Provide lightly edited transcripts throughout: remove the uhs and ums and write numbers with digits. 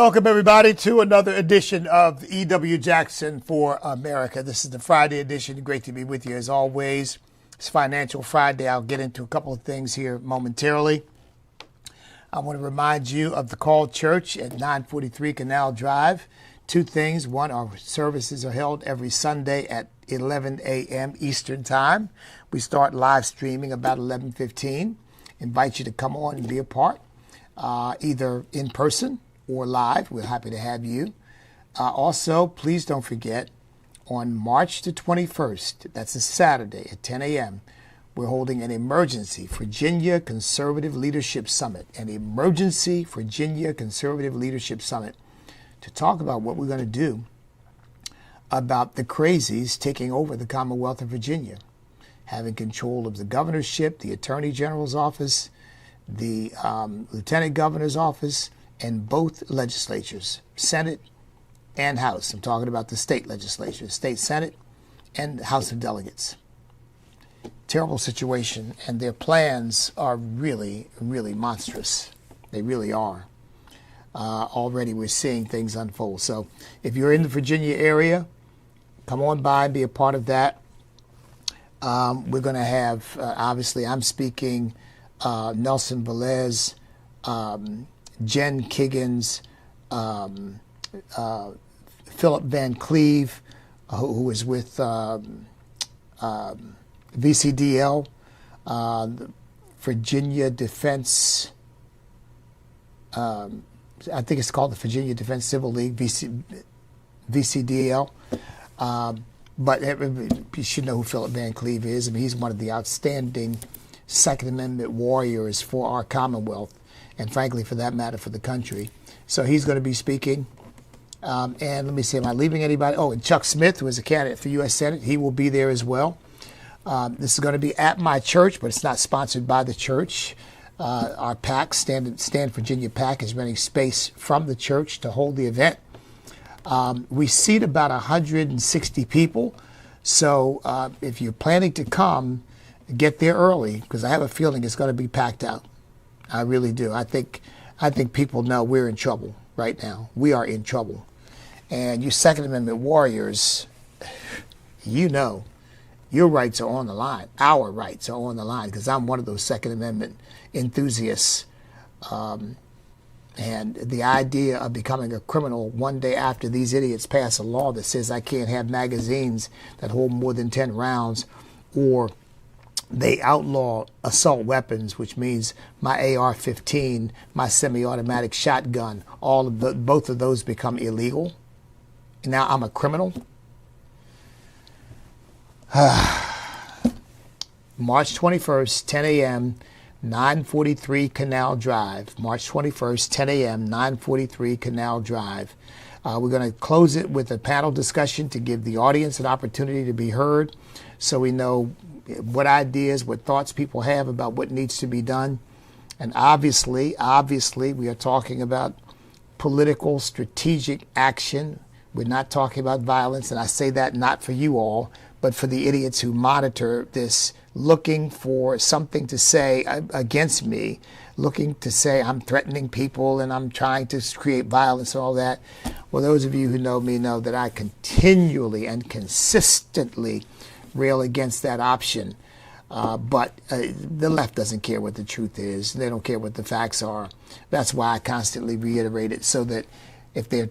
Welcome, everybody, to another edition of E.W. Jackson for America. This is the Friday edition. Great to be with you as always. It's Financial Friday. I'll get into a couple of things here momentarily. I want to remind you of the Called Church at 943 Canal Drive. Two things. One, our services are held every Sunday at 11 a.m. Eastern Time. We start live streaming about 11:15. Invite you to come on and be a part, either in person or live. We're happy to have you. Also, please don't forget, on March the 21st, that's a Saturday at 10 a.m., we're holding an emergency Virginia Conservative Leadership Summit, an emergency Virginia Conservative Leadership Summit, to talk about what we're going to do about the crazies taking over the Commonwealth of Virginia, having control of the governorship, the Attorney General's office, the Lieutenant Governor's office, and both legislatures, Senate and House. I'm talking about the state legislature, state Senate and House of Delegates. Terrible situation, and their plans are really, really monstrous. They really are. Already we're seeing things unfold. So if you're in the Virginia area, come on by and be a part of that. We're going to have, obviously, I'm speaking, Nelson Velez, Jen Kiggins, Philip Van Cleve, who is with VCDL, Virginia Defense, I think it's called the Virginia Defense Civil League, VCDL. But you should know who Philip Van Cleve is. I mean, he's one of the outstanding Second Amendment warriors for our Commonwealth, and frankly, for that matter, for the country. So he's going to be speaking. And let me see, am I leaving anybody? Oh, and Chuck Smith, who is a candidate for U.S. Senate, he will be there as well. This is going to be at my church, but it's not sponsored by the church. Our PAC, Stand Virginia PAC, is renting space from the church to hold the event. We seat about 160 people. So if you're planning to come, get there early, because I have a feeling it's going to be packed out. I really do. I think people know we're in trouble right now. We are in trouble. And you Second Amendment warriors, you know, your rights are on the line. Our rights are on the line, because I'm one of those Second Amendment enthusiasts. And the idea of becoming a criminal one day after these idiots pass a law that says I can't have magazines that hold more than 10 rounds, or they outlaw assault weapons, which means my AR-15, my semi-automatic shotgun, both of those become illegal. Now I'm a criminal. March 21st, 10 a.m., 943 Canal Drive. March 21st, 10 a.m., 943 Canal Drive. We're going to close it with a panel discussion to give the audience an opportunity to be heard, so we know what ideas, what thoughts people have about what needs to be done. And obviously, we are talking about political, strategic action. We're not talking about violence, and I say that not for you all, but for the idiots who monitor this, looking for something to say against me, looking to say I'm threatening people and I'm trying to create violence and all that. Well, those of you who know me know that I continually and consistently rail against that option. But the left doesn't care what the truth is. They don't care what the facts are. That's why I constantly reiterate it, so that if they're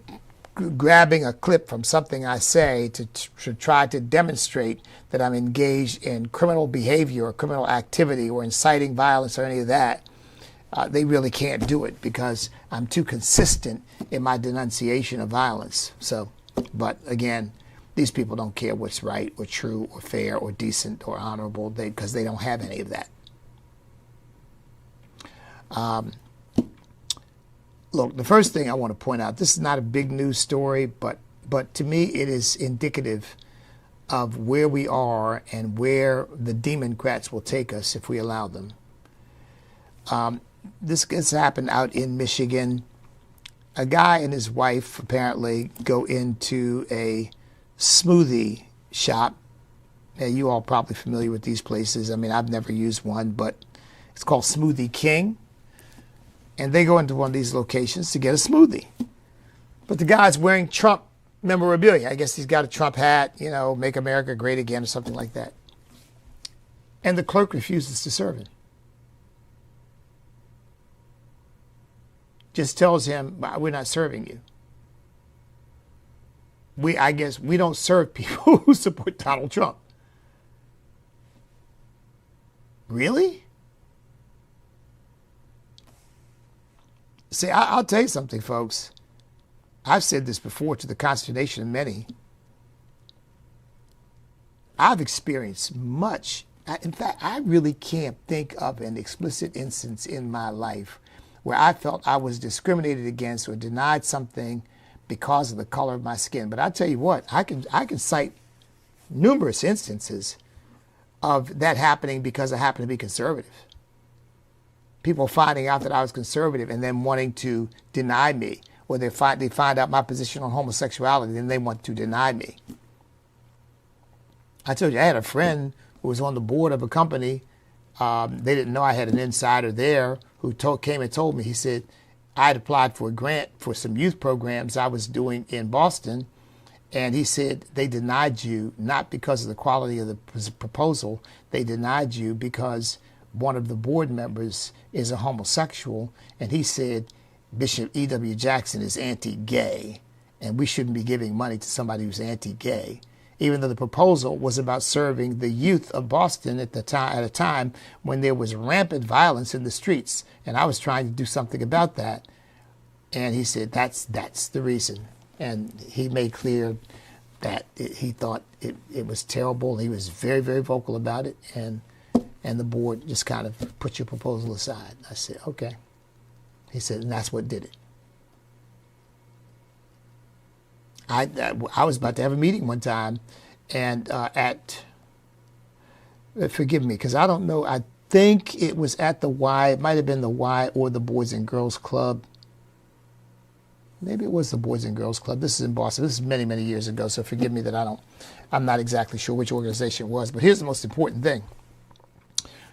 grabbing a clip from something I say to try to demonstrate that I'm engaged in criminal behavior or criminal activity or inciting violence or any of that, they really can't do it, because I'm too consistent in my denunciation of violence. So, but again, these people don't care what's right or true or fair or decent or honorable, because they don't have any of that. Look, the first thing I want to point out, this is not a big news story, but to me it is indicative of where we are and where the Democrats will take us if we allow them. This has happened out in Michigan. A guy and his wife apparently go into a smoothie shop. Now, you all probably familiar with these places. I mean, I've never used one, but it's called Smoothie King. And they go into one of these locations to get a smoothie. But the guy's wearing Trump memorabilia. I guess he's got a Trump hat, you know, Make America Great Again or something like that. And the clerk refuses to serve him. Just tells him, we're not serving you. I guess we don't serve people who support Donald Trump. Really? See, I'll tell you something, folks. I've said this before to the consternation of many. I've experienced much. In fact, I really can't think of an explicit instance in my life where I felt I was discriminated against or denied something because of the color of my skin. But I tell you what, I can cite numerous instances of that happening because I happen to be conservative. People finding out that I was conservative and then wanting to deny me, or they find out my position on homosexuality and they want to deny me. I told you I had a friend who was on the board of a company. They didn't know I had an insider there who came and told me. He said, I had applied for a grant for some youth programs I was doing in Boston. And he said, they denied you not because of the quality of the proposal. They denied you because one of the board members is a homosexual. And he said, Bishop E.W. Jackson is anti-gay, and we shouldn't be giving money to somebody who's anti-gay. Even though the proposal was about serving the youth of Boston at a time when there was rampant violence in the streets. And I was trying to do something about that. And he said, that's the reason. And he made clear that he thought it was terrible. He was very, very vocal about it. And the board just kind of put your proposal aside. I said, okay. He said, and that's what did it. I was about to have a meeting one time, and forgive me, because I don't know, I think it was at the Y, it might have been the Y or the Boys and Girls Club. Maybe it was the Boys and Girls Club. This is in Boston. This is many, many years ago, so forgive me that I'm not exactly sure which organization it was, but here's the most important thing.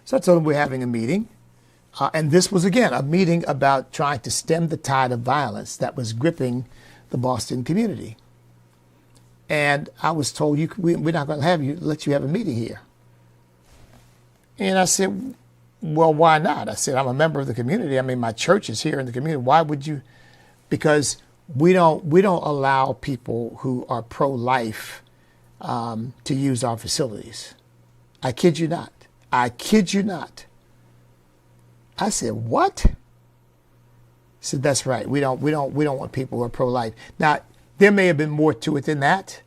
So I told him we're having a meeting. And this was, again, a meeting about trying to stem the tide of violence that was gripping the Boston community. And I was told, we're not going to let you have a meeting here. And I said, well, why not? I said, I'm a member of the community. I mean, my church is here in the community. Why would you? Because we don't allow people who are pro-life to use our facilities. I kid you not. I kid you not. I said, what? He said, that's right. We don't want people who are pro-life. Now, there may have been more to it than that,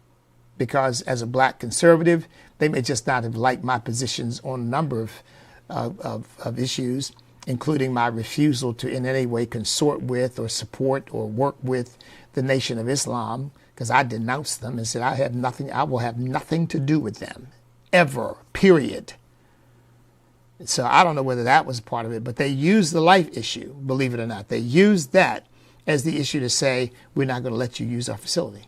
because as a black conservative, they may just not have liked my positions on a number of issues, including my refusal to in any way consort with or support or work with the Nation of Islam, because I denounced them and said, I will have nothing to do with them, ever, period. So I don't know whether that was part of it, but they used the life issue, believe it or not. They used that as the issue to say, we're not going to let you use our facility.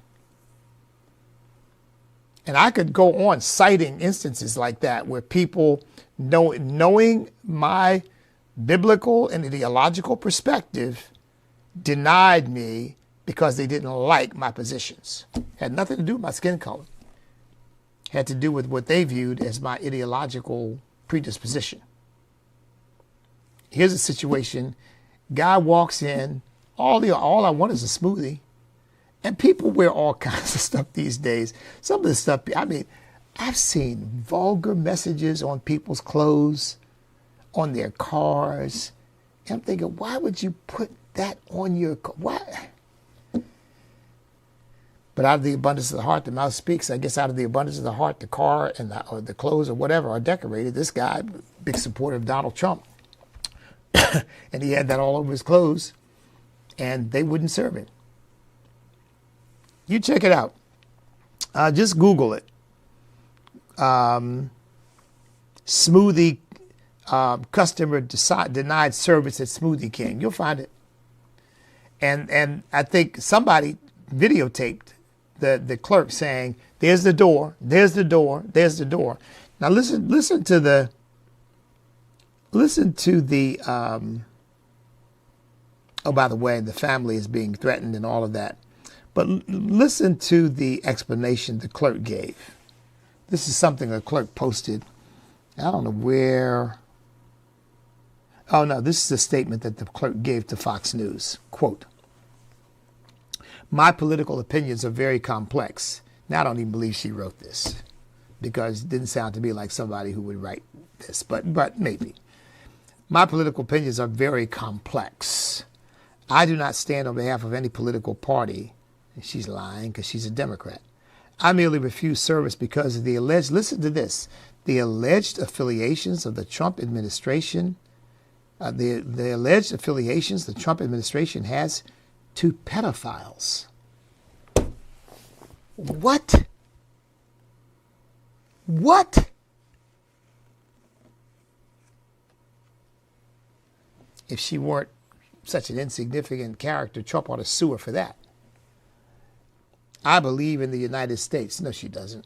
And I could go on citing instances like that where people, knowing my biblical and ideological perspective, denied me because they didn't like my positions. Had nothing to do with my skin color. Had to do with what they viewed as my ideological predisposition. Here's a situation. Guy walks in, all I want is a smoothie. And people wear all kinds of stuff these days. Some of the stuff, I mean, I've seen vulgar messages on people's clothes, on their cars. And I'm thinking, why would you put that on your car? Why? But out of the abundance of the heart, the mouth speaks. I guess out of the abundance of the heart, the car and or the clothes or whatever are decorated. This guy, big supporter of Donald Trump, and he had that all over his clothes, and they wouldn't serve him. You check it out. Just Google it. Smoothie customer denied service at Smoothie King. You'll find it. And I think somebody videotaped the clerk saying, "There's the door. There's the door. There's the door." Now listen to the. Oh, by the way, the family is being threatened and all of that. But listen to the explanation the clerk gave. This is something the clerk posted. I don't know where. Oh, no, this is a statement that the clerk gave to Fox News. Quote, "My political opinions are very complex." Now, I don't even believe she wrote this because it didn't sound to me like somebody who would write this, but maybe. "My political opinions are very complex. I do not stand on behalf of any political party." And she's lying because she's a Democrat. "I merely refuse service because of the alleged," listen to this, "the alleged affiliations of the Trump administration, the alleged affiliations the Trump administration has to pedophiles." What? What? If she weren't such an insignificant character, Trump ought to sue her for that. "I believe in the United States." No, she doesn't.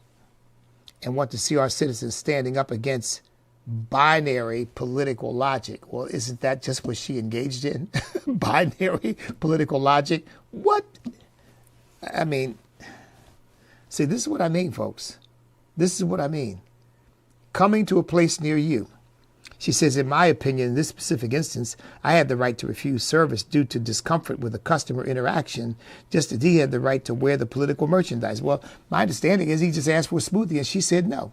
"And want to see our citizens standing up against binary political logic." Well, isn't that just what she engaged in? Binary political logic? What? I mean, see, this is what I mean, folks. This is what I mean. "Coming to a place near you." She says, "In my opinion, in this specific instance, I had the right to refuse service due to discomfort with a customer interaction, just as he had the right to wear the political merchandise." Well, my understanding is he just asked for a smoothie and she said no.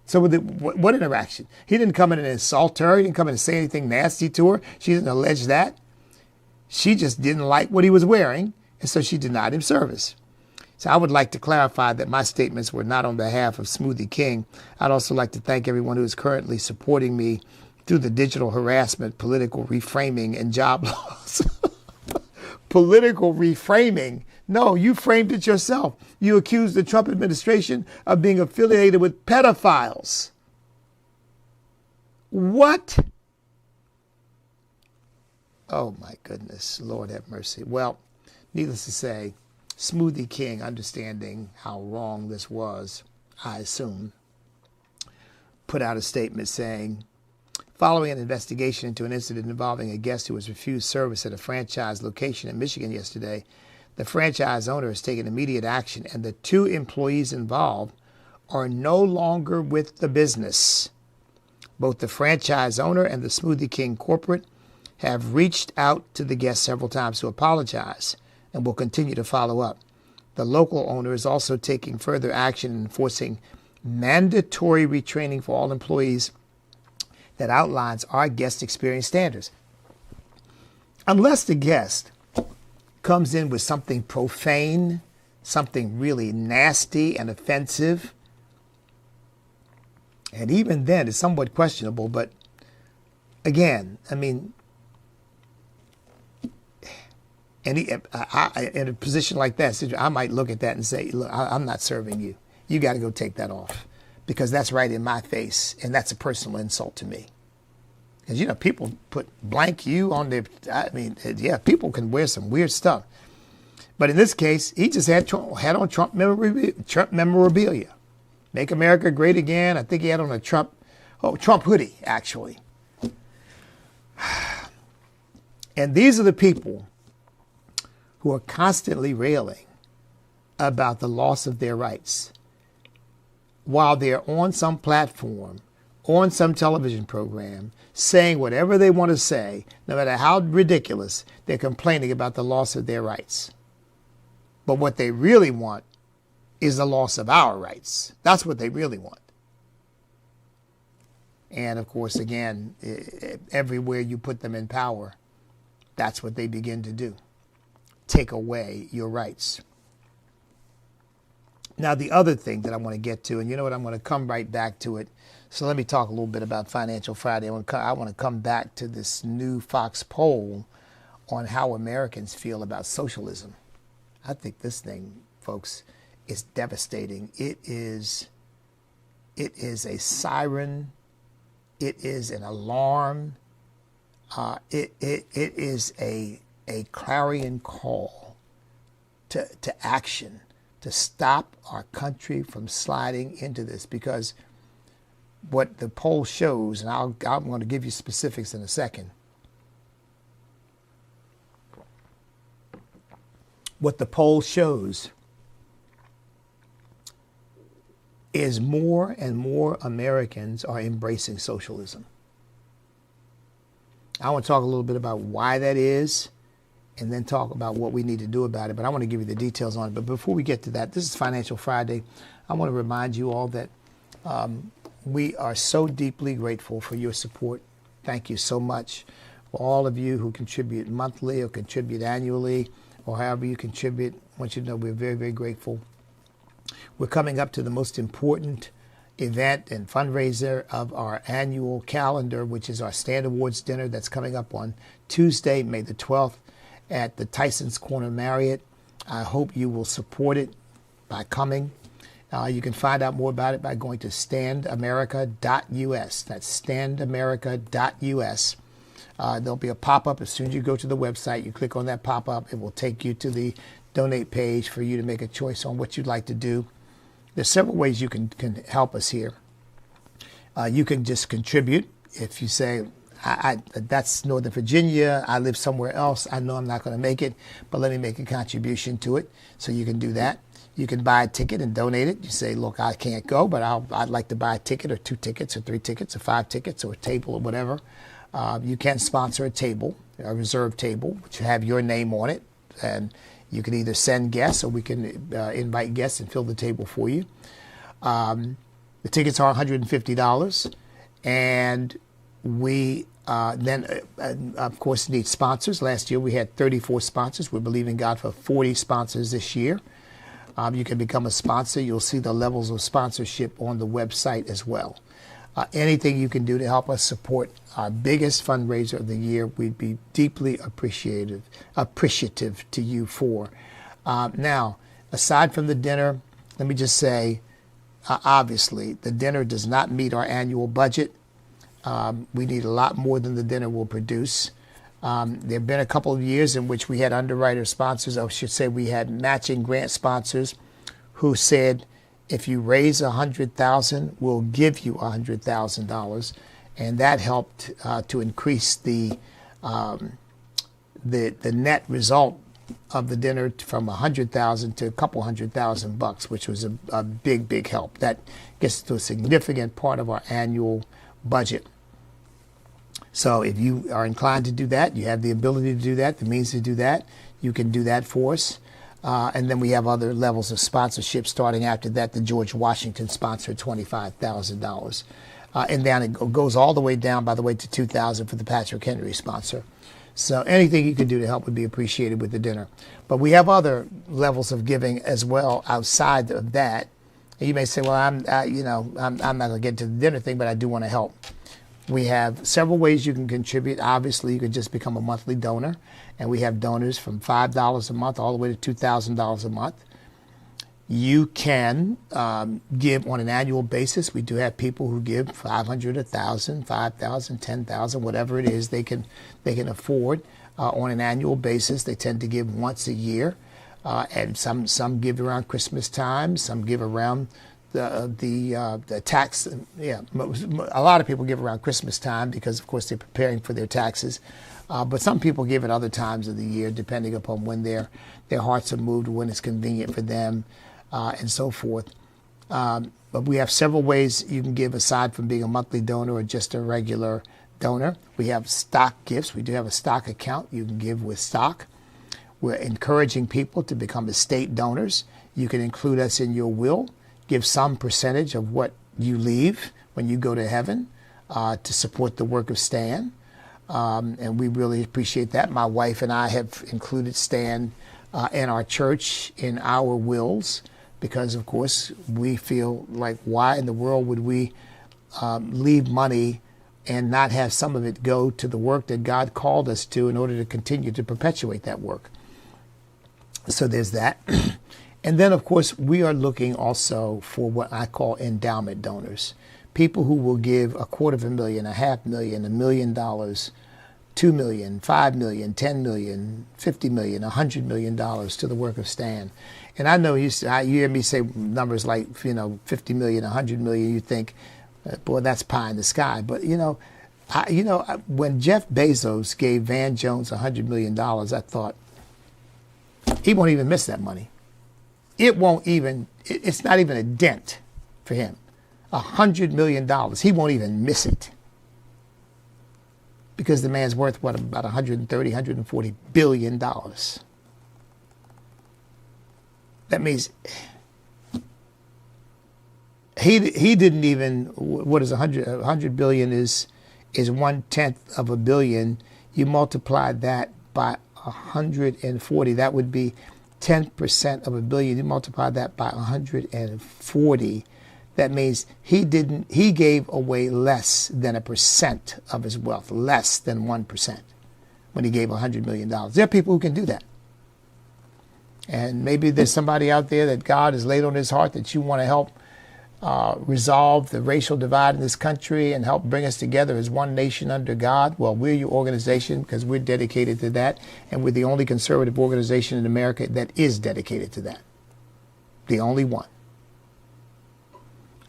So what interaction? He didn't come in and insult her. He didn't come in and say anything nasty to her. She didn't allege that. She just didn't like what he was wearing, and so she denied him service. So I would like to clarify that my statements were not on behalf of Smoothie King. I'd also like to thank everyone who is currently supporting me through the digital harassment, political reframing, and job loss. Political reframing? No, you framed it yourself. You accused the Trump administration of being affiliated with pedophiles. What? Oh, my goodness. Lord have mercy. Well, needless to say, Smoothie King, understanding how wrong this was, I assume, put out a statement saying, "Following an investigation into an incident involving a guest who was refused service at a franchise location in Michigan yesterday, the franchise owner has taken immediate action and the 2 employees involved are no longer with the business. Both the franchise owner and the Smoothie King corporate have reached out to the guest several times to apologize and will continue to follow up. The local owner is also taking further action in enforcing mandatory retraining for all employees that outlines our guest experience standards." Unless the guest comes in with something profane, something really nasty and offensive, and even then it's somewhat questionable, but again, I mean, in a position like that, I might look at that and say, "Look, I'm not serving you. You got to go take that off because that's right in my face, and that's a personal insult to me." Because, you know, people put blank you on their, I mean, yeah, people can wear some weird stuff. But in this case, he just had on Trump memorabilia. "Make America Great Again." I think he had on a Trump hoodie, actually. And these are the people who are constantly railing about the loss of their rights while they're on some platform, on some television program, saying whatever they want to say, no matter how ridiculous, they're complaining about the loss of their rights. But what they really want is the loss of our rights. That's what they really want. And of course, again, everywhere you put them in power, that's what they begin to do. Take away your rights. Now, the other thing that I want to get to, and you know what, I'm going to come right back to it. So let me talk a little bit about Financial Friday. I want to come back to this new Fox poll on how Americans feel about socialism. I think this thing, folks, is devastating. It is a siren. It is an alarm. It is a clarion call to action, to stop our country from sliding into this. Because what the poll shows, and I'm going to give you specifics in a second. what the poll shows is more and more Americans are embracing socialism. I want to talk a little bit about why that is and then talk about what we need to do about it. But I want to give you the details on it. But before we get to that, this is Financial Friday. I want to remind you all that we are so deeply grateful for your support. Thank you so much for all of you who contribute monthly or contribute annually or however you contribute. I want you to know we're very, very grateful. We're coming up to the most important event and fundraiser of our annual calendar, which is our Stand Awards dinner that's coming up on Tuesday, May the 12th at the Tyson's Corner Marriott. I hope you will support it by coming. You can find out more about it by going to standamerica.us. That's standamerica.us. There'll be a pop-up as soon as you go to the website. You click on that pop-up. It will take you to the donate page for you to make a choice on what you'd like to do. There's several ways you can help us here. You can just contribute. If you say, that's Northern Virginia, I live somewhere else, I know I'm not going to make it, but let me make a contribution to it. So you can do that. You can buy a ticket and donate it. You say, look, I can't go, but I'd like to buy a ticket or 2 tickets or 3 tickets or 5 tickets or a table or whatever. You can sponsor a table, a reserved table, which have your name on it. And you can either send guests or we can invite guests and fill the table for you. The tickets are $150. And we then, of course, need sponsors. Last year we had 34 sponsors. We're believing God for 40 sponsors this year. You can become a sponsor. You'll see the levels of sponsorship on the website as well. Anything you can do to help us support our biggest fundraiser of the year, we'd be deeply appreciative to you for. Now, aside from the dinner, let me just say, obviously, the dinner does not meet our annual budget. We need a lot more than the dinner will produce. There have been a couple of years in which we had underwriter sponsors, I should say we had matching grant sponsors who said, if you raise $100,000, we'll give you $100,000, and that helped to increase the net result of the dinner from $100,000 to a couple $100,000, which was a big, big help. That gets to a significant part of our annual budget. So if you are inclined to do that, you have the ability to do that, the means to do that, you can do that for us. And then we have other levels of sponsorship starting after that. The George Washington sponsor, $25,000. And then it goes all the way down, by the way, to $2,000 for the Patrick Henry sponsor. So anything you can do to help would be appreciated with the dinner. But we have other levels of giving as well outside of that. And you may say, well, I'm not going to get to the dinner thing, but I do want to help. We have several ways you can contribute. Obviously, you can just become a monthly donor. And we have donors from $5 a month all the way to $2,000 a month. You can give on an annual basis. We do have people who give $500, $1,000, $5,000, $10,000, whatever it is they can afford on an annual basis. They tend to give once a year, and some give around Christmas time. Some give around the tax. Yeah, a lot of people give around Christmas time because, of course, they're preparing for their taxes. But some people give at other times of the year, depending upon when their hearts are moved, when it's convenient for them. And so forth. But we have several ways you can give aside from being a monthly donor or just a regular donor. We have stock gifts. We do have a stock account. You can give with stock. We're encouraging people to become estate donors. You can include us in your will. Give some percentage of what you leave when you go to heaven to support the work of Stan. And we really appreciate that. My wife and I have included Stan and our church in our wills. Because, of course, we feel like why in the world would we leave money and not have some of it go to the work that God called us to in order to continue to perpetuate that work? So there's that. And then, of course, we are looking also for what I call endowment donors. People who will give $250,000, $500,000, $1 million, $2 million, $5 million, $10 million, $50 million, $100 million to the work of Stan. And I know you hear me say numbers like, $50 million, $100 million, you think, boy, that's pie in the sky. But, when Jeff Bezos gave Van Jones $100 million, I thought, He won't even miss that money. It's not even a dent for him. $100 million. He won't even miss it. Because the man's worth, what, about $130, $140 billion. That means he didn't even, what is 100 billion is 1/10 of a billion. You multiply that by 140, that would be 10% of a billion. You multiply that by 140. That means he gave away less than 1% of his wealth, less than 1% when he gave $100 million. There are people who can do that. And maybe there's somebody out there that God has laid on his heart that you want to help resolve the racial divide in this country and help bring us together as one nation under God. Well, we're your organization because we're dedicated to that. And we're the only conservative organization in America that is dedicated to that. The only one.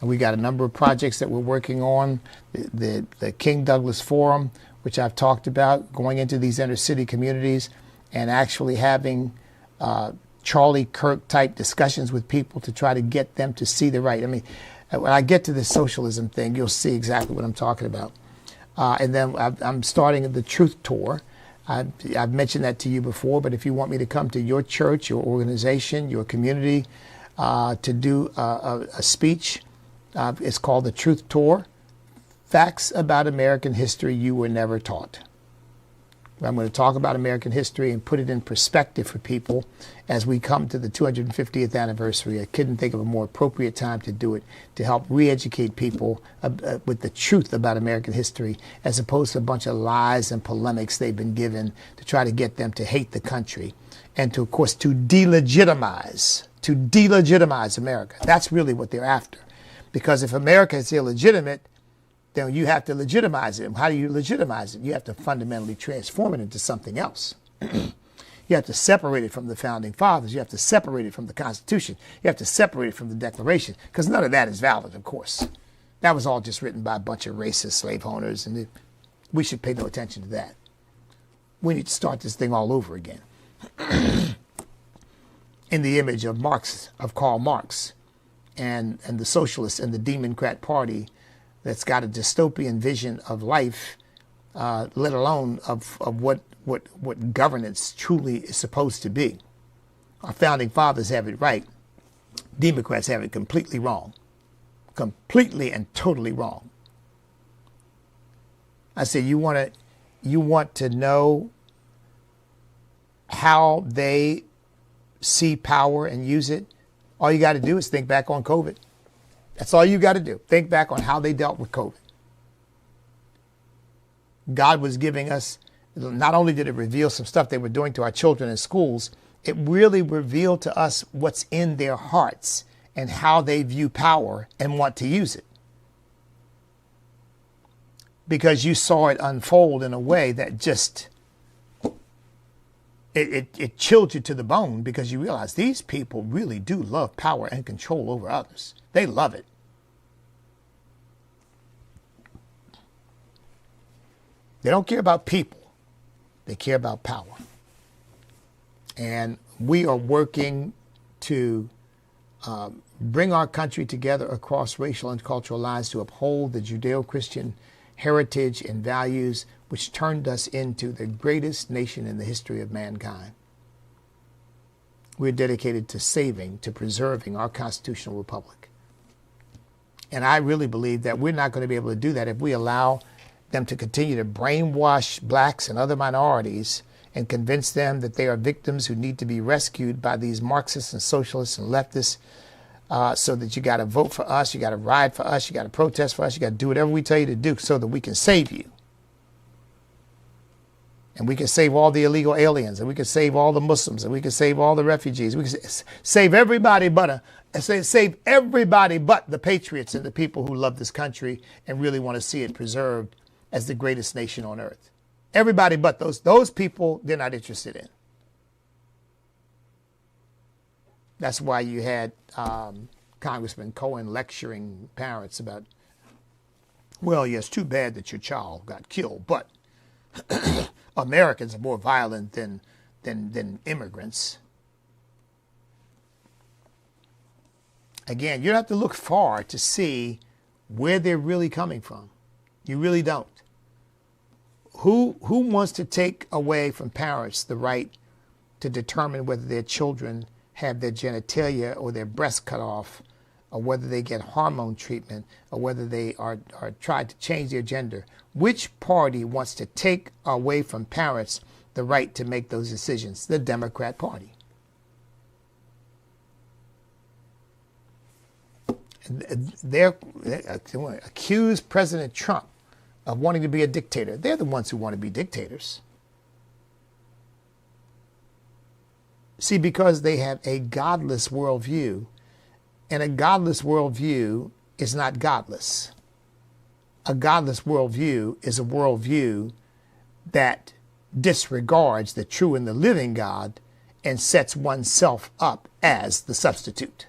And we got a number of projects that we're working on. The King Douglas Forum, which I've talked about, going into these inner city communities and actually having Charlie Kirk type discussions with people to try to get them to see the right. I mean, when I get to this socialism thing, you'll see exactly what I'm talking about. And then I'm starting the Truth Tour. I've mentioned that to you before, but if you want me to come to your church, your organization, your community to do a speech, it's called the Truth Tour. Facts about American history you were never taught. I'm going to talk about American history and put it in perspective for people as we come to the 250th anniversary. I couldn't think of a more appropriate time to do it, to help re-educate people with the truth about American history, as opposed to a bunch of lies and polemics they've been given to try to get them to hate the country and to, of course, to delegitimize America. That's really what they're after. Because if America is illegitimate, then you have to legitimize it. How do you legitimize it? You have to fundamentally transform it into something else. You have to separate it from the founding fathers. You have to separate it from the Constitution. You have to separate it from the Declaration, because none of that is valid, of course. That was all just written by a bunch of racist slave owners, and we should pay no attention to that. We need to start this thing all over again. In the image of Karl Marx, and the socialists and the Democrat Party that's got a dystopian vision of life, let alone of what governance truly is supposed to be. Our founding fathers have it right. Democrats have it completely wrong. Completely and totally wrong. I say you want to know how they see power and use it? All you got to do is think back on COVID. That's all you got to do. Think back on how they dealt with COVID. God was giving us, not only did it reveal some stuff they were doing to our children in schools, it really revealed to us what's in their hearts and how they view power and want to use it. Because you saw it unfold in a way that just, it chilled you to the bone, because you realize these people really do love power and control over others. They love it. They don't care about people. They care about power. And we are working to bring our country together across racial and cultural lines to uphold the Judeo-Christian heritage and values which turned us into the greatest nation in the history of mankind. We're dedicated to saving, to preserving our constitutional republic. And I really believe that we're not going to be able to do that if we allow them to continue to brainwash blacks and other minorities and convince them that they are victims who need to be rescued by these Marxists and socialists and leftists, so that you got to vote for us, you got to ride for us, you got to protest for us, you got to do whatever we tell you to do so that we can save you. And we can save all the illegal aliens, and we can save all the Muslims, and we can save all the refugees. We can save everybody but the patriots and the people who love this country and really want to see it preserved as the greatest nation on earth. Everybody but those people, they're not interested in. That's why you had Congressman Cohen lecturing parents about, well, yes, too bad that your child got killed, but Americans are more violent than immigrants. Again, you don't have to look far to see where they're really coming from. You really don't. Who wants to take away from parents the right to determine whether their children have their genitalia or their breasts cut off, or whether they get hormone treatment, or whether they are tried to change their gender? Which party wants to take away from parents the right to make those decisions? The Democrat Party. They accuse President Trump of wanting to be a dictator. They're the ones who want to be dictators. See, because they have a godless worldview, and a godless worldview is not godless. A godless worldview is a worldview that disregards the true and the living God and sets oneself up as the substitute.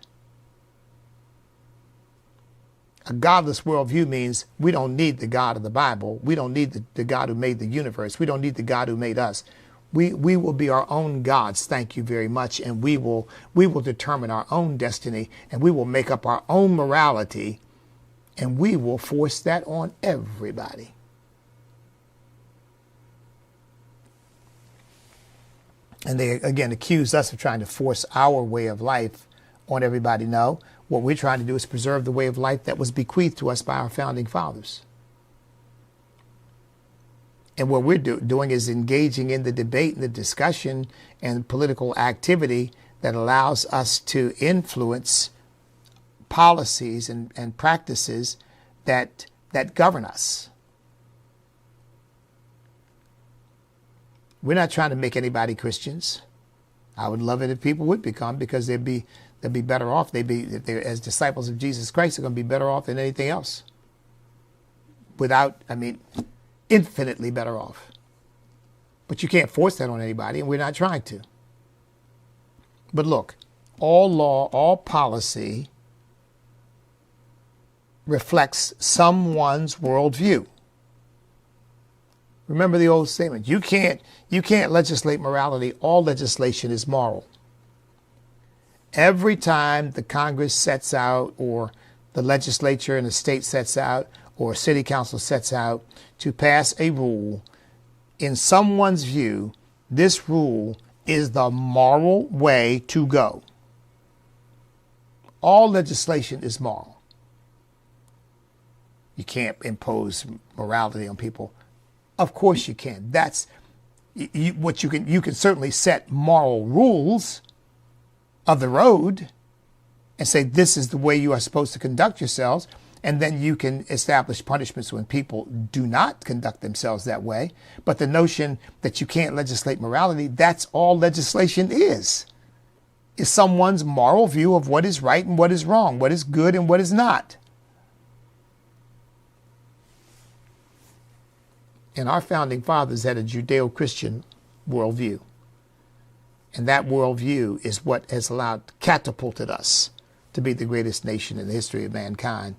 A godless worldview means we don't need the God of the Bible. We don't need the God who made the universe. We don't need the God who made us. We will be our own gods, thank you very much, and we will determine our own destiny, and we will make up our own morality, and we will force that on everybody. And they, again, accuse us of trying to force our way of life on everybody. No, what we're trying to do is preserve the way of life that was bequeathed to us by our founding fathers. And what we're doing is engaging in the debate and the discussion and political activity that allows us to influence policies and practices that govern us. We're not trying to make anybody Christians. I would love it if people would become, because they'll be better off. If they're as disciples of Jesus Christ, they're going to be better off than anything else. Infinitely better off. But you can't force that on anybody, and we're not trying to. But look, all law, all policy reflects someone's worldview. Remember the old statement, you can't legislate morality. All legislation is moral. Every time the Congress sets out, or the legislature in the state sets out, or city council sets out to pass a rule, in someone's view, this rule is the moral way to go. All legislation is moral. You can't impose morality on people. Of course you can. That's what you can. You can certainly set moral rules of the road and say this is the way you are supposed to conduct yourselves, and then you can establish punishments when people do not conduct themselves that way. But the notion that you can't legislate morality, that's all legislation is someone's moral view of what is right and what is wrong, what is good and what is not. And our founding fathers had a Judeo-Christian worldview. And that worldview is what has catapulted us to be the greatest nation in the history of mankind.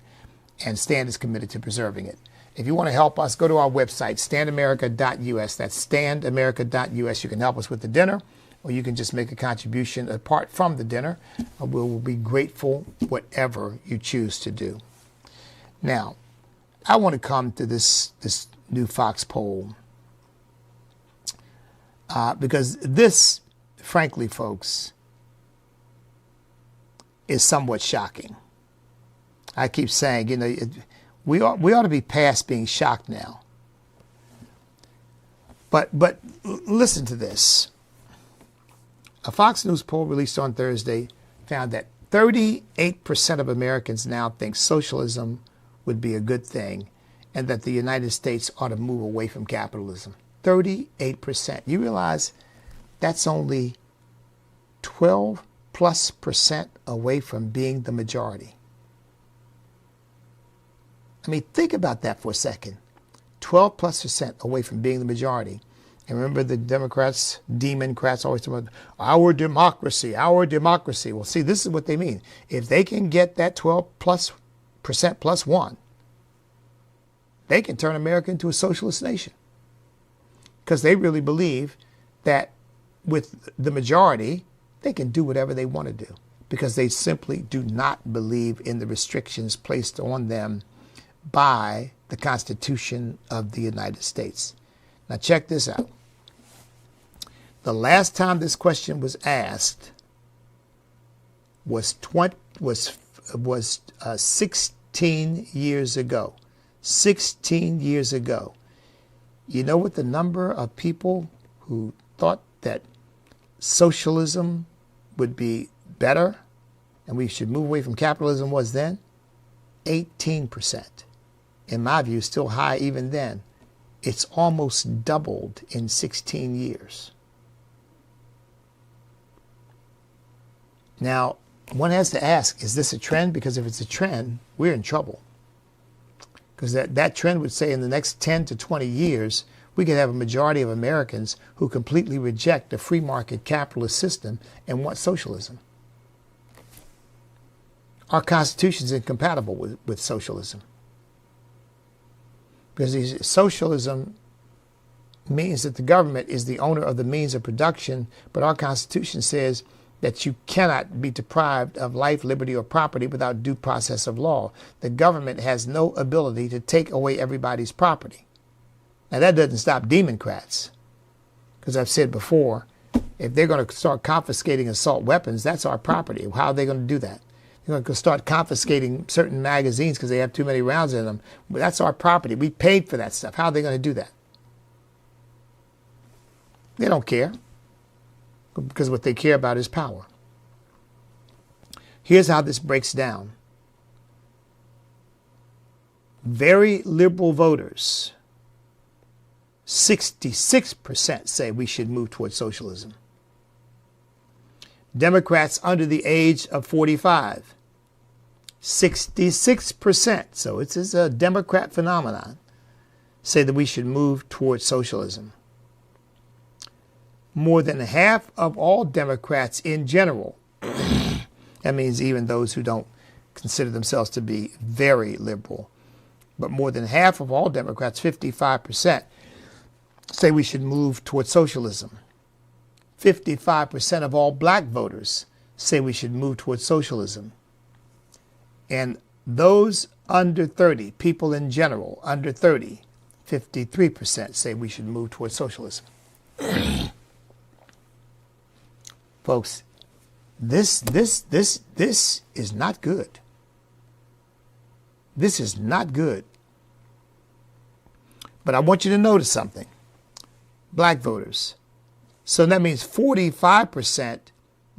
And Stand is committed to preserving it. If you want to help us, go to our website, standamerica.us. That's standamerica.us. You can help us with the dinner, or you can just make a contribution apart from the dinner. We will be grateful whatever you choose to do. Now, I want to come to this new Fox poll because this, frankly, folks, is somewhat shocking. I keep saying, we ought to be past being shocked now. But listen to this. A Fox News poll released on Thursday found that 38% of Americans now think socialism would be a good thing, and that the United States ought to move away from capitalism. 38%. You realize that's only 12+% away from being the majority. I mean, think about that for a second. 12+% away from being the majority. And remember, the Democrats, Democrats, always talk about our democracy, our democracy. Well, see, this is what they mean. If they can get that 12+% plus one, they can turn America into a socialist nation. Because they really believe that with the majority, they can do whatever they want to do. because they simply do not believe in the restrictions placed on them by the Constitution of the United States. Now check this out. The last time this question was asked was 16 years ago. 16 years ago. You know what the number of people who thought that socialism would be better and we should move away from capitalism was then? 18%. In my view, still high even then. It's almost doubled in 16 years. Now, one has to ask, is this a trend? Because if it's a trend, we're in trouble. Because that trend would say in the next 10 to 20 years, we could have a majority of Americans who completely reject the free market capitalist system and want socialism. Our Constitution is incompatible with socialism. Because socialism means that the government is the owner of the means of production, but our Constitution says that you cannot be deprived of life, liberty, or property without due process of law. The government has no ability to take away everybody's property. Now, that doesn't stop Democrats, because I've said before, if they're going to start confiscating assault weapons, that's our property. How are they going to do that? They're going to start confiscating certain magazines because they have too many rounds in them. That's our property. We paid for that stuff. How are they going to do that? They don't care, because what they care about is power. Here's how this breaks down. Very liberal voters, 66% say we should move towards socialism. Democrats under the age of 45, 66%, so it's a Democrat phenomenon, say that we should move towards socialism. More than half of all Democrats in general, that means even those who don't consider themselves to be very liberal, but more than half of all Democrats, 55%, say we should move towards socialism. 55% of all black voters say we should move towards socialism. And those under 30, people in general, under 30, 53% say we should move towards socialism. Folks, this is not good. This is not good. But I want you to notice something. Black voters. So that means 45%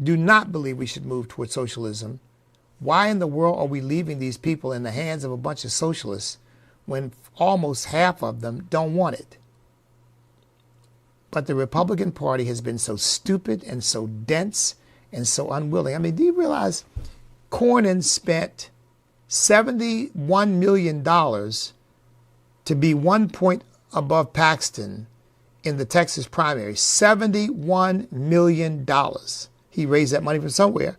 do not believe we should move towards socialism. Why in the world are we leaving these people in the hands of a bunch of socialists when almost half of them don't want it? But the Republican Party has been so stupid and so dense and so unwilling. I mean, do you realize Cornyn spent $71 million to be 1 point above Paxton in the Texas primary? $71 million. He raised that money from somewhere.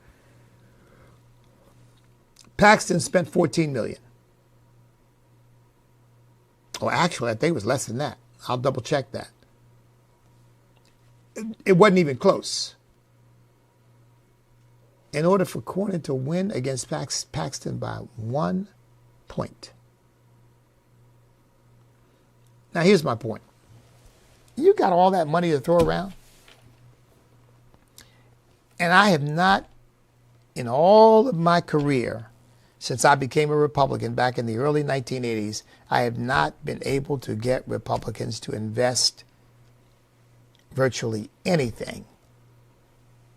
Paxton spent $14 million. Oh, actually, I think it was less than that. I'll double check that. It wasn't even close. In order for Cornyn to win against Paxton by 1 point. Now, here's my point. You got all that money to throw around. And I have not, in all of my career, since I became a Republican back in the early 1980s, I have not been able to get Republicans to invest virtually anything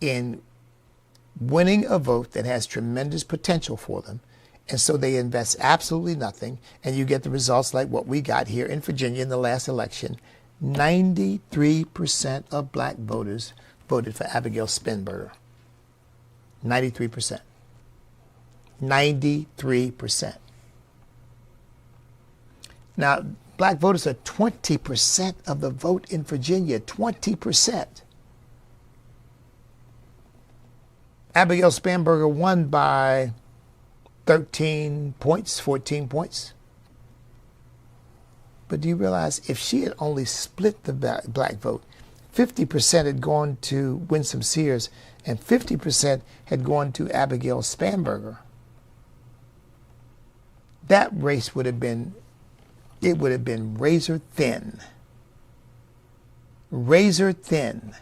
in winning a vote that has tremendous potential for them. And so they invest absolutely nothing, and you get the results like what we got here in Virginia in the last election. 93% of black voters voted for Abigail Spanberger. 93%. 93%. Now, black voters are 20% of the vote in Virginia. 20%. Abigail Spanberger won by 13 points, 14 points. But do you realize if she had only split the black vote, 50% had gone to Winsome Sears, and 50% had gone to Abigail Spanberger. That race would have been, it would have been razor thin. Razor thin.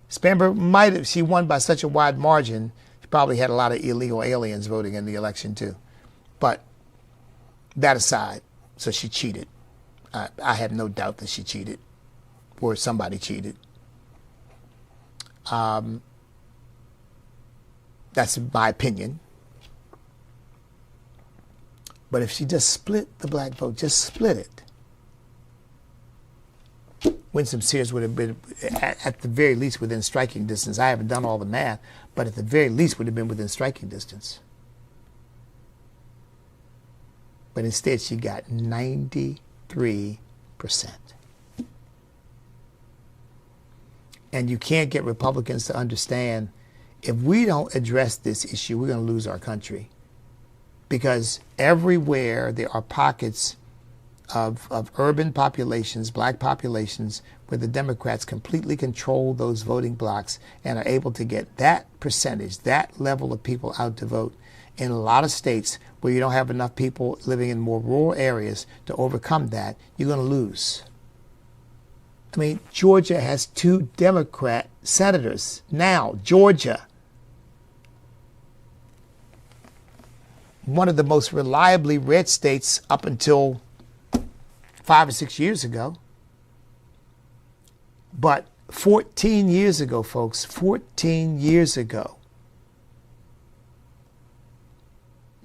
Spanberger might have, she won by such a wide margin, she probably had a lot of illegal aliens voting in the election too. But that aside, so she cheated. I have no doubt that she cheated, or somebody cheated. That's my opinion. But if she just split the black vote, just split it, Winsome Sears would have been, at the very least, within striking distance. I haven't done all the math, but at the very least would have been within striking distance. But instead, she got 93%. And you can't get Republicans to understand, if we don't address this issue, we're going to lose our country. Because everywhere there are pockets of urban populations, black populations, where the Democrats completely control those voting blocks and are able to get that percentage, that level of people out to vote. In a lot of states where you don't have enough people living in more rural areas to overcome that, you're going to lose. I mean, Georgia has 2 Democrat senators now. Georgia, one of the most reliably red states up until 5 or 6 years ago. But 14 years ago, folks, 14 years ago,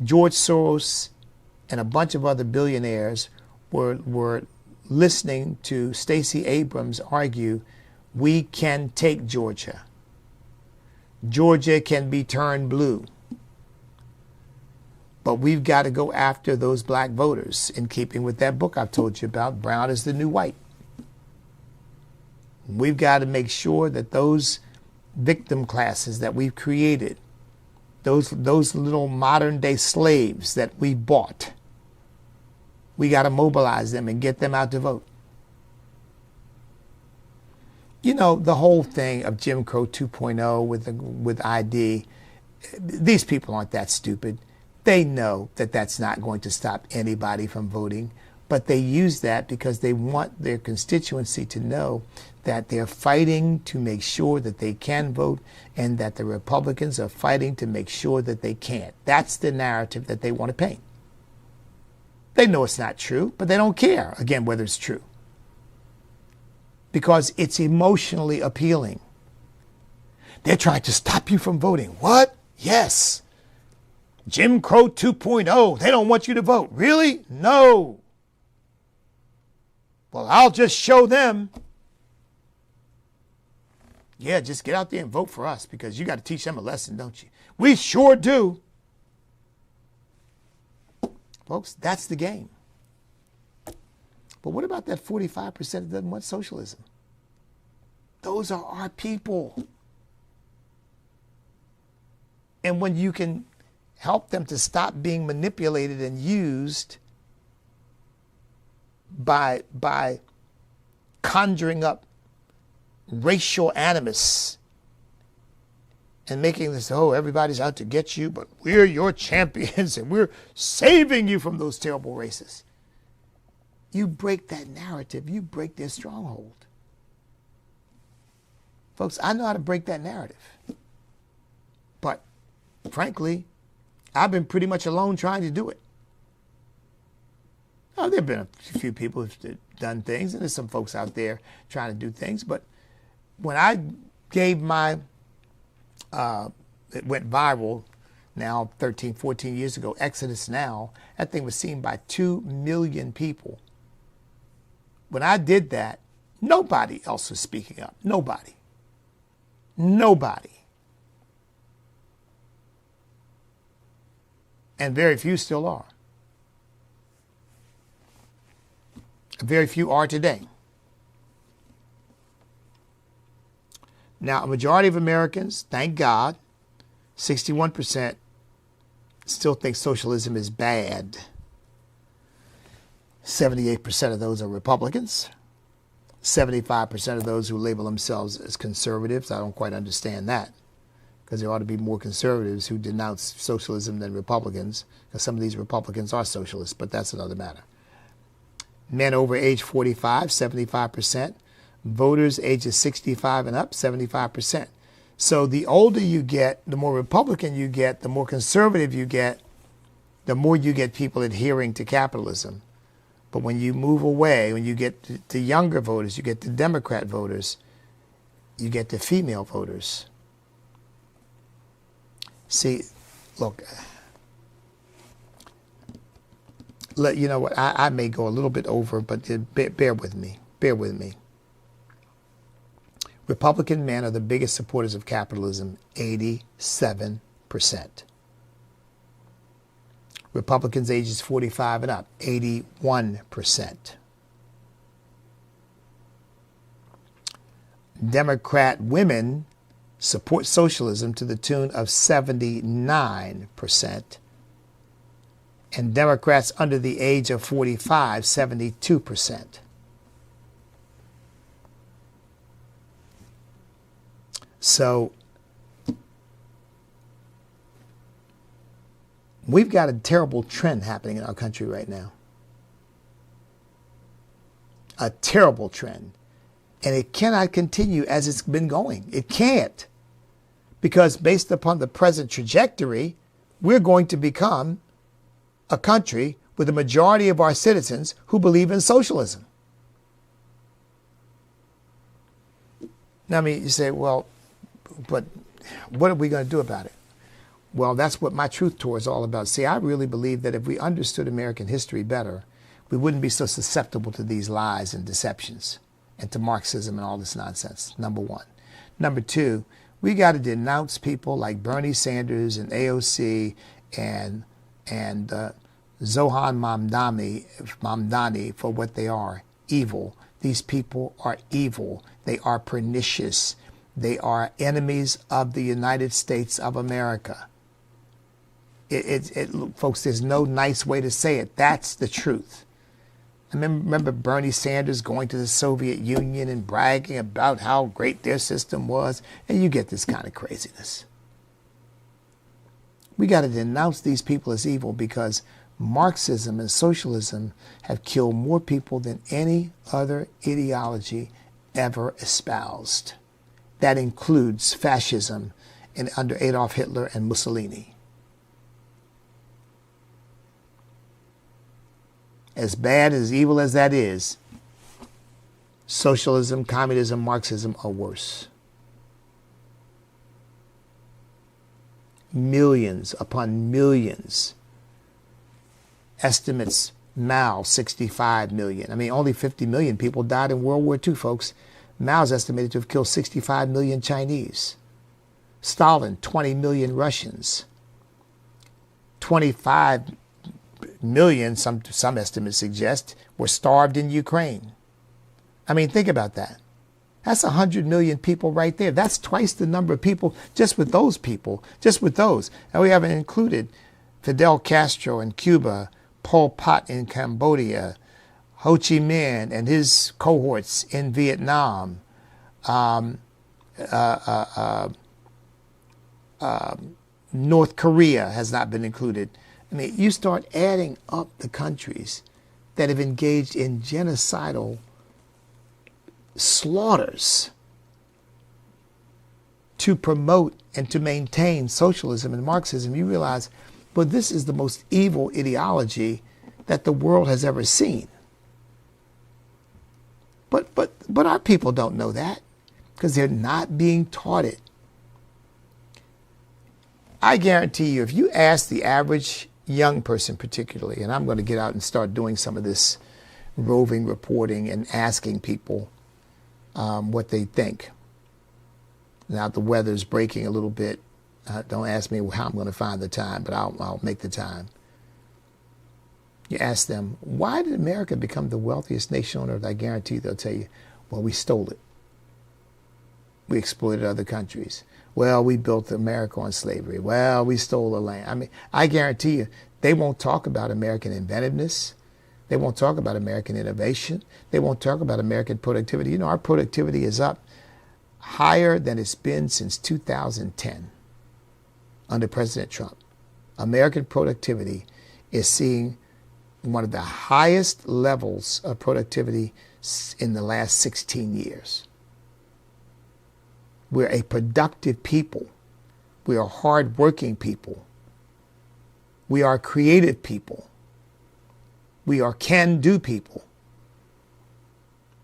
George Soros and a bunch of other billionaires were listening to Stacey Abrams argue, we can take Georgia. Georgia can be turned blue. But we've got to go after those black voters, in keeping with that book I've told you about, Brown is the New White. We've got to make sure that those victim classes that we've created, those little modern day slaves that we bought, we got to mobilize them and get them out to vote. You know, the whole thing of Jim Crow 2.0 with ID, these people aren't that stupid. They know that that's not going to stop anybody from voting, but they use that because they want their constituency to know that they're fighting to make sure that they can vote and that the Republicans are fighting to make sure that they can't. That's the narrative that they want to paint. They know it's not true, but they don't care, again, whether it's true, because it's emotionally appealing. They're trying to stop you from voting. What? Yes. Jim Crow 2.0, they don't want you to vote. Really? No. Well, I'll just show them. Yeah, just get out there and vote for us, because you got to teach them a lesson, don't you? We sure do. Folks, that's the game. But what about that 45% that doesn't want socialism? Those are our people. And when you can help them to stop being manipulated and used by conjuring up racial animus and making this, oh, everybody's out to get you, but we're your champions and we're saving you from those terrible races. You break that narrative, you break their stronghold. Folks, I know how to break that narrative. But frankly, I've been pretty much alone trying to do it. Now, there have been a few people who've done things, and there's some folks out there trying to do things. But when I gave my, it went viral now 13, 14 years ago, Exodus Now, that thing was seen by 2 million people. When I did that, nobody else was speaking up. Nobody. Nobody. And very few still are. Very few are today. Now, a majority of Americans, thank God, 61% still think socialism is bad. 78% of those are Republicans. 75% of those who label themselves as conservatives. I don't quite understand that, because there ought to be more conservatives who denounce socialism than Republicans, because some of these Republicans are socialists, but that's another matter. Men over age 45, 75%. Voters ages 65 and up, 75%. So the older you get, the more Republican you get, the more conservative you get, the more you get people adhering to capitalism. But when you move away, when you get to younger voters, you get to Democrat voters, you get to female voters. See, look, you know what, I may go a little bit over, but bear with me. Bear with me. Republican men are the biggest supporters of capitalism, 87%. Republicans ages 45 and up, 81%. Democrat women support socialism to the tune of 79%. And Democrats under the age of 45, 72%. So we've got a terrible trend happening in our country right now. A terrible trend. And it cannot continue as it's been going. It can't. Because based upon the present trajectory, we're going to become a country with a majority of our citizens who believe in socialism. Now, I mean, you say, well, but what are we going to do about it? Well, that's what my truth tour is all about. See, I really believe that if we understood American history better, we wouldn't be so susceptible to these lies and deceptions and to Marxism and all this nonsense, number one. Number two, we got to denounce people like Bernie Sanders and AOC and Zohan Mamdani for what they are, evil. These people are evil. They are pernicious. They are enemies of the United States of America. Folks, there's no nice way to say it. That's the truth. I remember Bernie Sanders going to the Soviet Union and bragging about how great their system was, and you get this kind of craziness. We got to denounce these people as evil because Marxism and socialism have killed more people than any other ideology ever espoused. That includes fascism under Adolf Hitler and Mussolini. As bad, as evil as that is, socialism, communism, Marxism are worse. Millions upon millions. Estimates, Mao, 65 million. I mean, only 50 million people died in World War II, folks. Mao's estimated to have killed 65 million Chinese. Stalin, 20 million Russians. 25 million, some estimates suggest, were starved in Ukraine. I mean, think about that. That's 100 million people right there. That's twice the number of people just with those people, just with those. And we haven't included Fidel Castro in Cuba, Pol Pot in Cambodia, Ho Chi Minh and his cohorts in Vietnam, North Korea has not been included. I mean, you start adding up the countries that have engaged in genocidal slaughters to promote and to maintain socialism and Marxism, you realize, well, this is the most evil ideology that the world has ever seen. But our people don't know that because they're not being taught it. I guarantee you, if you ask the average young person particularly, and I'm going to get out and start doing some of this roving reporting and asking people what they think. Now the weather's breaking a little bit. Don't ask me how I'm going to find the time, but I'll make the time. You ask them, why did America become the wealthiest nation on earth? I guarantee they'll tell you, well, we stole it. We exploited other countries. Well, we built America on slavery. Well, we stole the land. I mean, I guarantee you, they won't talk about American inventiveness. They won't talk about American innovation. They won't talk about American productivity. You know, our productivity is up higher than it's been since 2010 under President Trump. American productivity is seeing one of the highest levels of productivity in the last 16 years. We're a productive people. We are hardworking people. We are creative people. We are can-do people.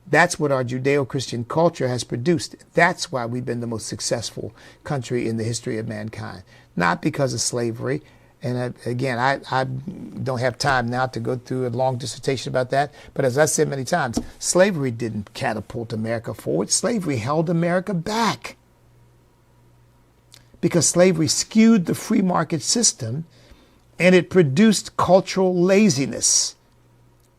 That's what our Judeo-Christian culture has produced. That's why we've been the most successful country in the history of mankind. Not because of slavery. And again, I don't have time now to go through a long dissertation about that. But as I said many times, slavery didn't catapult America forward. Slavery held America back. Because slavery skewed the free market system and it produced cultural laziness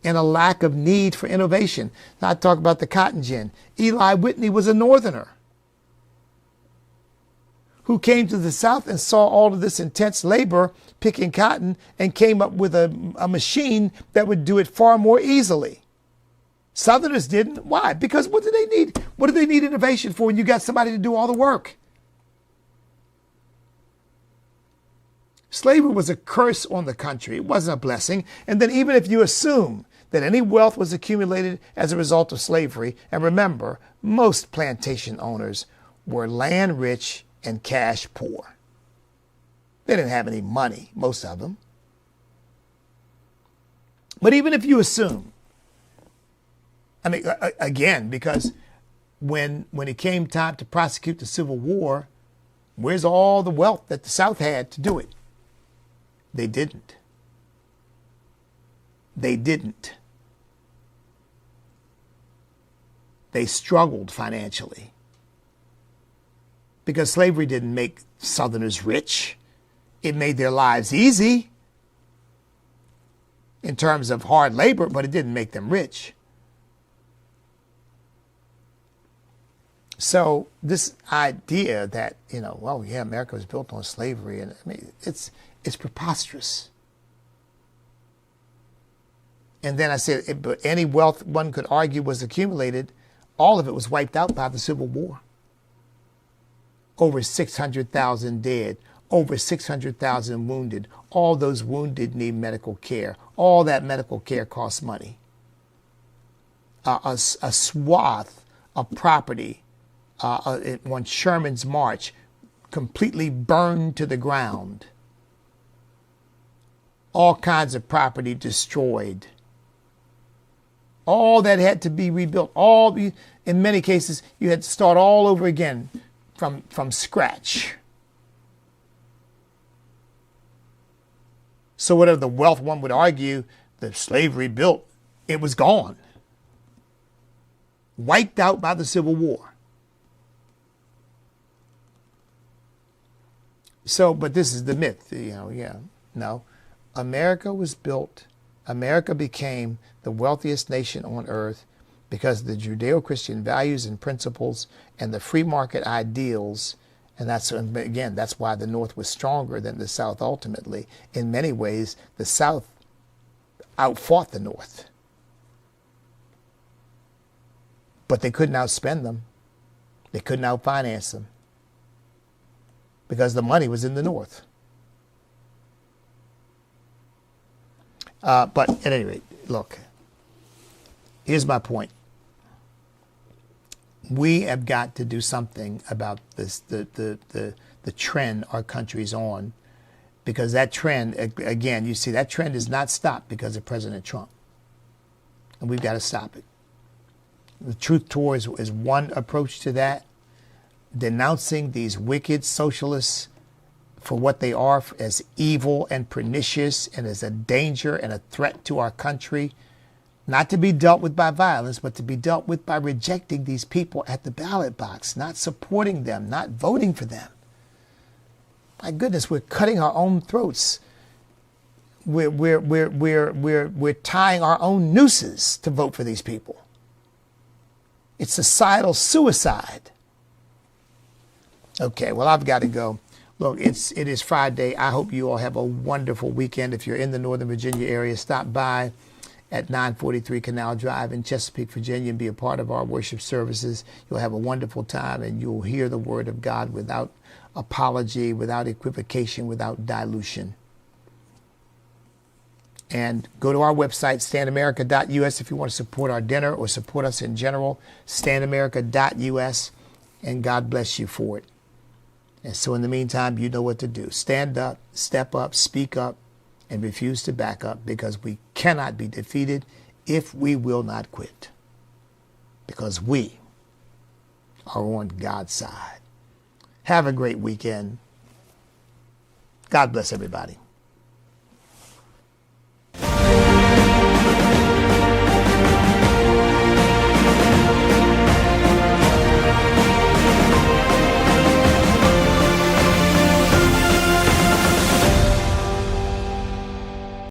and a lack of need for innovation. Now I talk about the cotton gin. Eli Whitney was a Northerner who came to the South and saw all of this intense labor picking cotton and came up with a machine that would do it far more easily. Southerners didn't. Why? Because what do they need? What do they need innovation for when you got somebody to do all the work? Slavery was a curse on the country. It wasn't a blessing. And then even if you assume that any wealth was accumulated as a result of slavery, and remember, most plantation owners were land rich and cash poor. They didn't have any money, most of them. But even if you assume, I mean, again, because when it came time to prosecute the Civil War, where's all the wealth that the South had to do it? They didn't. They didn't. They struggled financially. Because slavery didn't make Southerners rich. It made their lives easy in terms of hard labor, but it didn't make them rich. So this idea that, well, yeah, America was built on slavery, and I mean, it's preposterous. And then I said, but any wealth one could argue was accumulated, all of it was wiped out by the Civil War. Over 600,000 dead, over 600,000 wounded. All those wounded need medical care. All that medical care costs money. A swath of property on Sherman's March completely burned to the ground. All kinds of property destroyed. All that had to be rebuilt. In many cases, you had to start all over again from scratch. So whatever the wealth one would argue that slavery built, it was gone. Wiped out by the Civil War. So, but this is the myth, no. America was built, America became the wealthiest nation on earth because of the Judeo-Christian values and principles and the free market ideals. And that's why the North was stronger than the South ultimately. In many ways, the South outfought the North. But they couldn't outspend them. They couldn't outfinance them. Because the money was in the North. But at any rate, look, here's my point. We have got to do something about this, the trend our country's on, because that trend, again, you see, that trend is not stopped because of President Trump. And we've got to stop it. The Truth Tour is one approach to that, denouncing these wicked socialists for what they are, as evil and pernicious and as a danger and a threat to our country, not to be dealt with by violence, but to be dealt with by rejecting these people at the ballot box, not supporting them, not voting for them. My goodness, we're cutting our own throats. We're tying our own nooses to vote for these people. It's societal suicide. Okay, well, I've got to go. Look, it is Friday. I hope you all have a wonderful weekend. If you're in the Northern Virginia area, stop by at 943 Canal Drive in Chesapeake, Virginia, and be a part of our worship services. You'll have a wonderful time, and you'll hear the word of God without apology, without equivocation, without dilution. And go to our website, standamerica.us, if you want to support our dinner or support us in general, standamerica.us, and God bless you for it. And so in the meantime, you know what to do. Stand up, step up, speak up, and refuse to back up, because we cannot be defeated if we will not quit, because we are on God's side. Have a great weekend. God bless everybody.